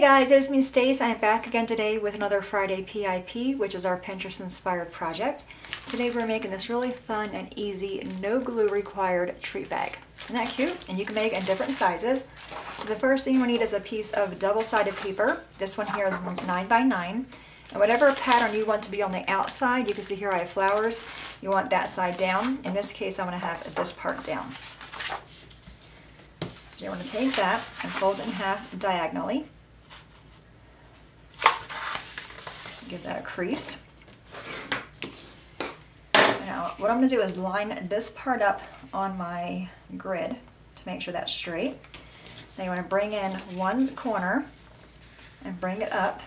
guys, it's me Stace. I'm back again today with another Friday PIP, which is our Pinterest inspired project. Today we're making this really fun and easy, no glue required treat bag. Isn't that cute? And you can make in different sizes. So the first thing we need is a piece of double-sided paper. This one here is 9 by 9. And whatever pattern you want to be on the outside, you can see here I have flowers. You want that side down. In this case, I'm going to have this part down. So you want to take that and fold it in half diagonally. Give that a crease. Now, what I'm going to do is line this part up on my grid to make sure that's straight. Then you want to bring in one corner and bring it up,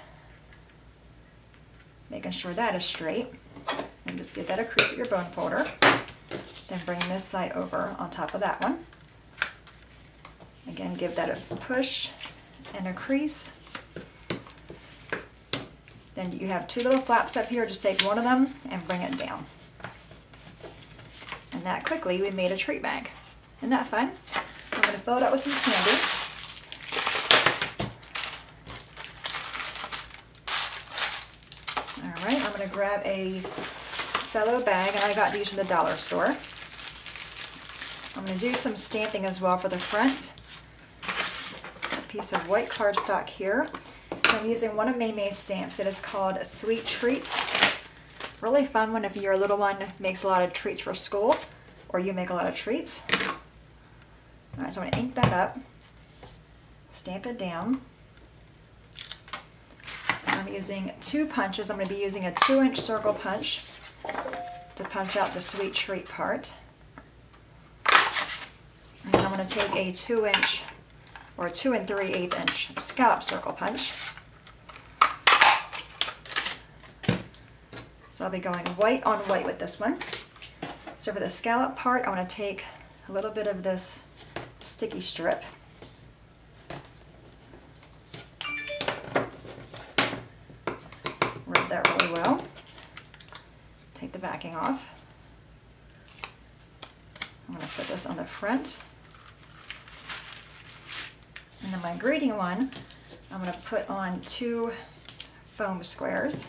making sure that is straight. And just give that a crease with your bone folder. Then bring this side over on top of that one. Again, give that a push and a crease. Then you have two little flaps up here. Just take one of them and bring it down. And that quickly, we made a treat bag. Isn't that fun? I'm going to fill it up with some candy. All right, I'm going to grab a cello bag, and I got these from the dollar store. I'm going to do some stamping as well for the front. A piece of white cardstock here. I'm using one of May's stamps. It is called Sweet Treats. Really fun one if your little one makes a lot of treats for school or you make a lot of treats. Alright, so I'm going to ink that up, stamp it down. I'm using two punches. I'm going to be using a 2-inch circle punch to punch out the sweet treat part. And then I'm going to take a 2-inch or 2 3/8 inch scallop circle punch. So I'll be going white on white with this one. So for the scallop part, I want to take a little bit of this sticky strip. Rub that really well. Take the backing off. I'm going to put this on the front. And then my greeting one, I'm going to put on 2 foam squares.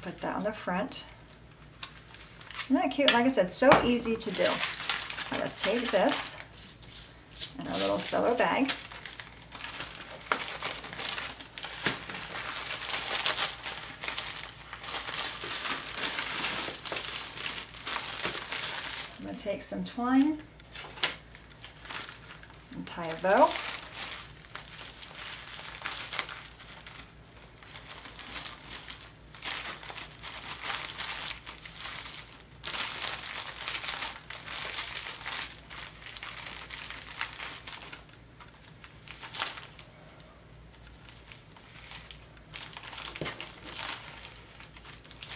Put that on the front. Isn't that cute? Like I said, so easy to do. Now let's take this and our little cello bag. I'm going to take some twine and tie a bow.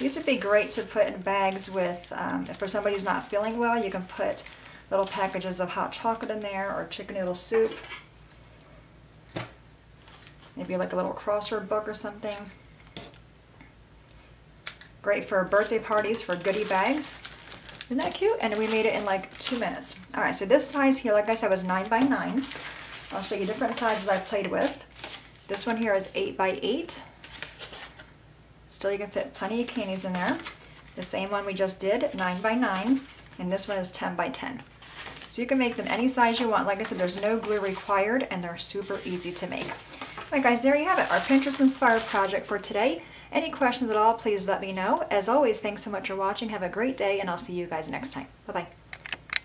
These would be great to put in bags with, if for somebody who's not feeling well, you can put little packages of hot chocolate in there or chicken noodle soup. Maybe like a little crossword book or something. Great for birthday parties, for goodie bags. Isn't that cute? And we made it in like 2 minutes. All right, so this size here, like I said, was 9 by 9. I'll show you different sizes I played with. This one here is 8 by 8. Still, you can fit plenty of candies in there. The same one we just did, 9 by 9, and this one is 10 by 10. So you can make them any size you want. Like I said, there's no glue required, and they're super easy to make. All right, guys, there you have it, our Pinterest-inspired project for today. Any questions at all, please let me know. As always, thanks so much for watching. Have a great day, and I'll see you guys next time. Bye-bye.